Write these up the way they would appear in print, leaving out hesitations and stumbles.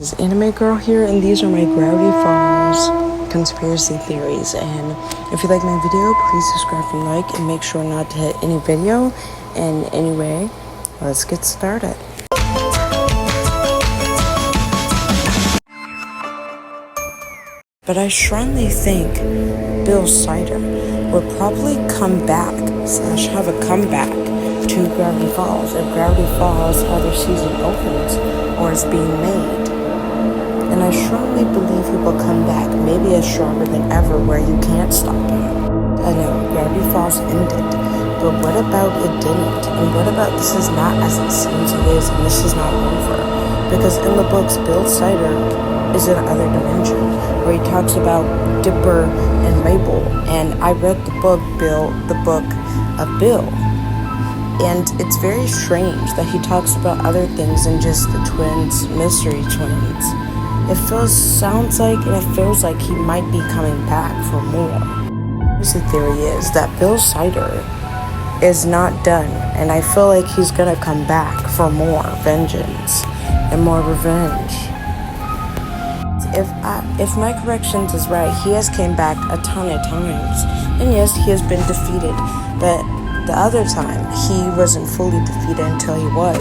This is Anime Girl here, and these are my Gravity Falls conspiracy theories. And if you like my video, please subscribe and like, and make sure not to hit any video. And anyway, let's get started. But I strongly think Bill Sider will probably come back / have a comeback to Gravity Falls if Gravity Falls either season opens or is being made. And I strongly believe he will come back, maybe as stronger than ever, where you can't stop him. I know Gravity Falls ended, but what about it didn't? And what about this is not as it seems it is, and this is not over? Because in the books, Bill Sider is in another dimension, where he talks about Dipper and Mabel. And I read the book of Bill. And it's very strange that he talks about other things than just the twins, mystery twins. It feels like he might be coming back for more. The theory is that Bill Sider is not done, and I feel like he's gonna come back for more vengeance and more revenge. If my corrections is right, he has came back a ton of times, and yes, he has been defeated, but the other time he wasn't fully defeated until he was.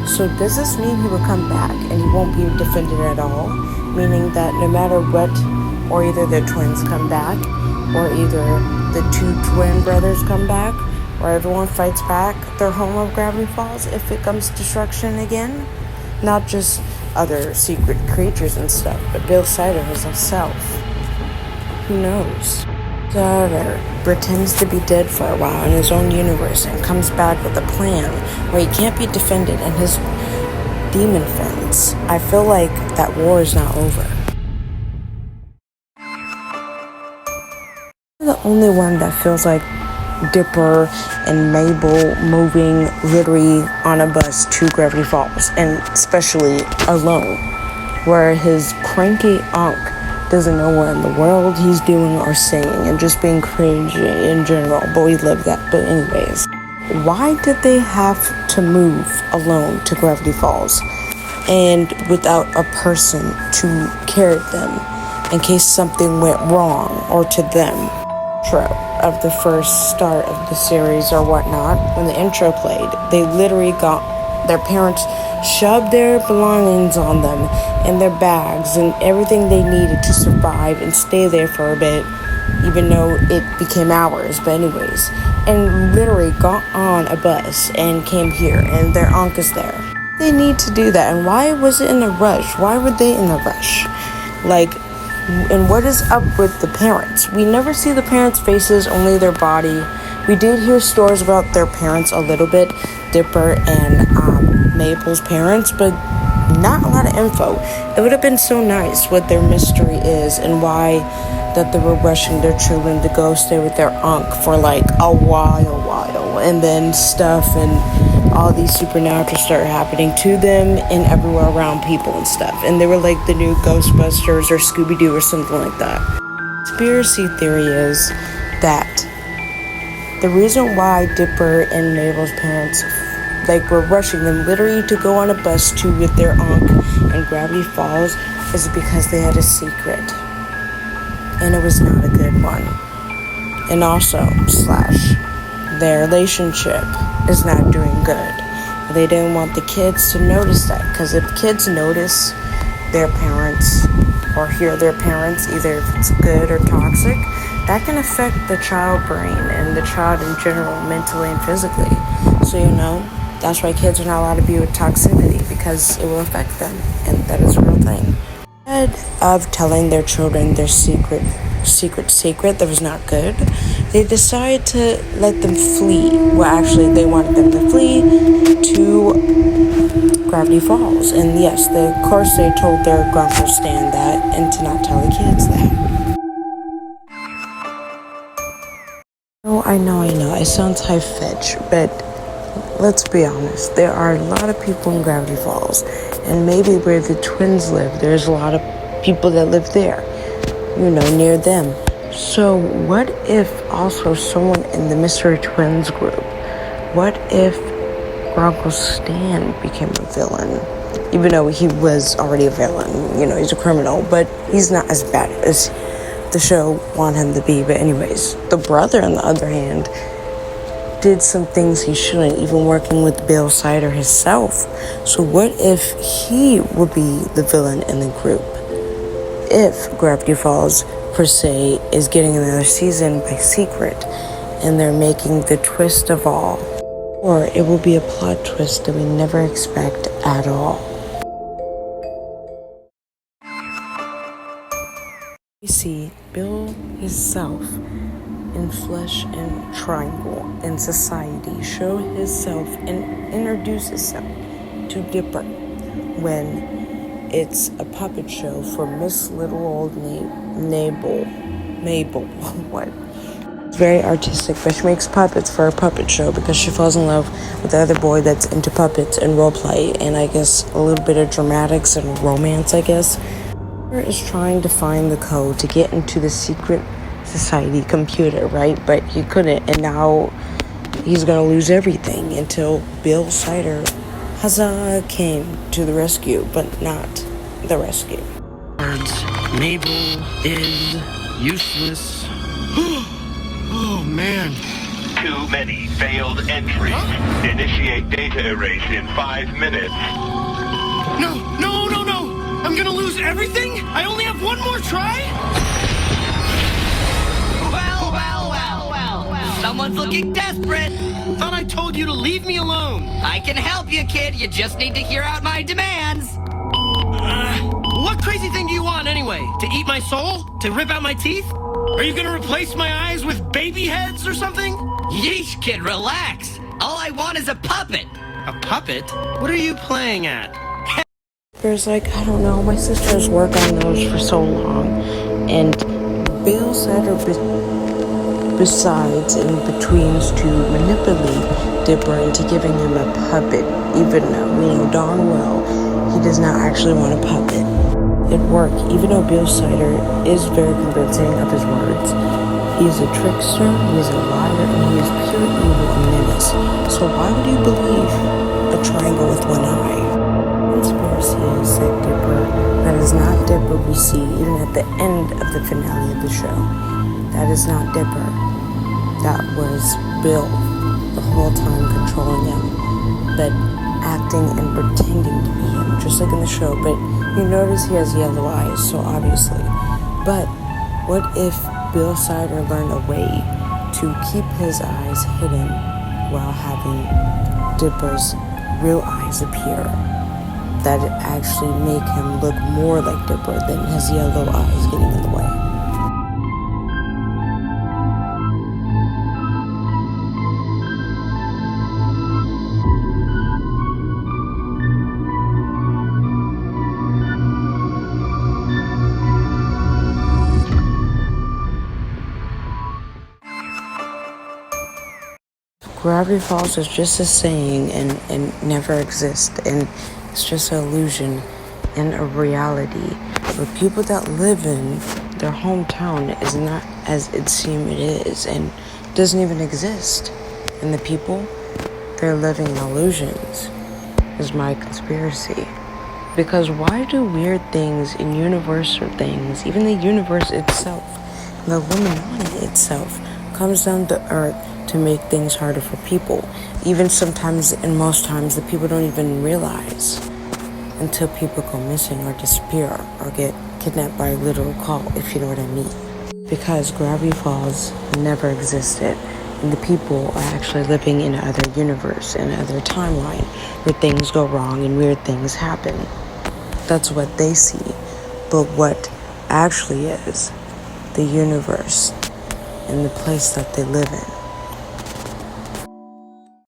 So does this mean he will come back and he won't be defended at all? Meaning that no matter what, or either the twins come back, or either the two twin brothers come back, or everyone fights back their home of Gravity Falls if it comes to destruction again? Not just other secret creatures and stuff, but Bill Sider himself. Who knows? Sider pretends to be dead for a while in his own universe and comes back with a plan where he can't be defended and his demon friends. I feel like that war is not over. I'm the only one that feels like Dipper and Mabel moving literally on a bus to Gravity Falls, and especially alone, where his cranky uncle doesn't know what in the world he's doing or saying, and just being cringe in general, but we live that. But anyways, why did they have to move alone to Gravity Falls and without a person to carry them in case something went wrong or to them? Intro of the first start of the series or whatnot, when the intro played, they literally got their parents shoved their belongings on them and their bags and everything they needed to survive and stay there for a bit, even though it became hours. But anyways, and literally got on a bus and came here, and their uncle is there. They need to do that. And why was it in a rush? Why were they in a rush? And what is up with the parents? We never see the parents' faces, only their body. We did hear stories about their parents a little bit, Dipper and Mabel's parents, but not a lot of info. It would have been so nice what their mystery is and why that they were rushing their children to go stay with their uncle for like a while, and then stuff and all these supernatural started happening to them and everywhere around people and stuff. And they were like the new Ghostbusters or Scooby-Doo or something like that. Conspiracy theory is that the reason why Dipper and Mabel's parents were rushing them literally to go on a bus to with their aunt in Gravity Falls is because they had a secret. And it was not a good one. And also, / their relationship is not doing good. They didn't want the kids to notice that, because if kids notice their parents or hear their parents, either if it's good or toxic, that can affect the child brain and the child in general, mentally and physically. So that's why kids are not allowed to be with toxicity, because it will affect them, and that is a real thing. Instead of telling their children their secret that was not good, they decided to let them flee. Well, actually, they wanted them to flee to Gravity Falls. And yes, of course, they told their Grunkle Stan that, and to not tell the kids that. I know, it sounds high-fetch, but let's be honest, there are a lot of people in Gravity Falls, and maybe where the twins live, there's a lot of people that live there, near them. So what if also someone in the Mystery Twins group, what if Grunkle Stan became a villain? even though he was already a villain. You know, he's a criminal, but he's not as bad as the show want him to be. But anyways, the brother, on the other hand, did some things he shouldn't, even working with Bill Sider himself. So what if he would be the villain in the group? If Gravity Falls, per se, is getting another season by secret, and they're making the twist of all. Or it will be a plot twist that we never expect at all. We see Bill himself in flesh and triangle in society show himself and introduce himself to Dipper when it's a puppet show for Miss Little Old Mabel. What? It's very artistic, but she makes puppets for a puppet show because she falls in love with the other boy that's into puppets and roleplay, and I guess a little bit of dramatics and romance, I guess. Is trying to find the code to get into the secret society computer, right? But he couldn't, and now he's gonna lose everything until Bill Sider, huzzah, came to the rescue, but not the rescue. Mabel is useless. Oh man. Too many failed entries. Initiate data erase in 5 minutes. No. I'm gonna lose everything? I only have one more try? Well. Someone's looking desperate. Thought I told you to leave me alone. I can help you, kid. You just need to hear out my demands. What crazy thing do you want anyway? To eat my soul? To rip out my teeth? Are you gonna replace my eyes with baby heads or something? Yeesh, kid, relax. All I want is a puppet. A puppet? What are you playing at? There's like, I don't know, my sisters work on those for so long, and Bill Sider besides in betweens to manipulate Dipper into giving him a puppet, even though we know darn well he does not actually want a puppet. It worked, even though Bill Sider is very convincing of his words. He is a trickster, he is a liar, and he is pure evil and menace. So why would you believe a triangle with one eye? Conspiracy is that Dipper, that is not Dipper we see even at the end of the finale of the show. That is not Dipper. That was Bill the whole time controlling him, but acting and pretending to be him, just like in the show. But you notice he has yellow eyes, so obviously. But what if Bill Sider learned a way to keep his eyes hidden while having Dipper's real eyes appear? That it actually make him look more like Dipper than his yellow eyes getting in the way. Gravity Falls is just a saying and never exists, and it's just an illusion and a reality. But people that live in their hometown is not as it seems it is, and doesn't even exist. And the people, they're living in illusions, is my conspiracy. Because why do weird things in universal things, even the universe itself, the Illuminati itself, comes down to Earth to make things harder for people? Even sometimes, and most times, the people don't even realize until people go missing or disappear or get kidnapped by a literal cult, if you know what I mean. Because Gravity Falls never existed, and the people are actually living in another universe, in another timeline, where things go wrong and weird things happen. That's what they see. But what actually is the universe and the place that they live in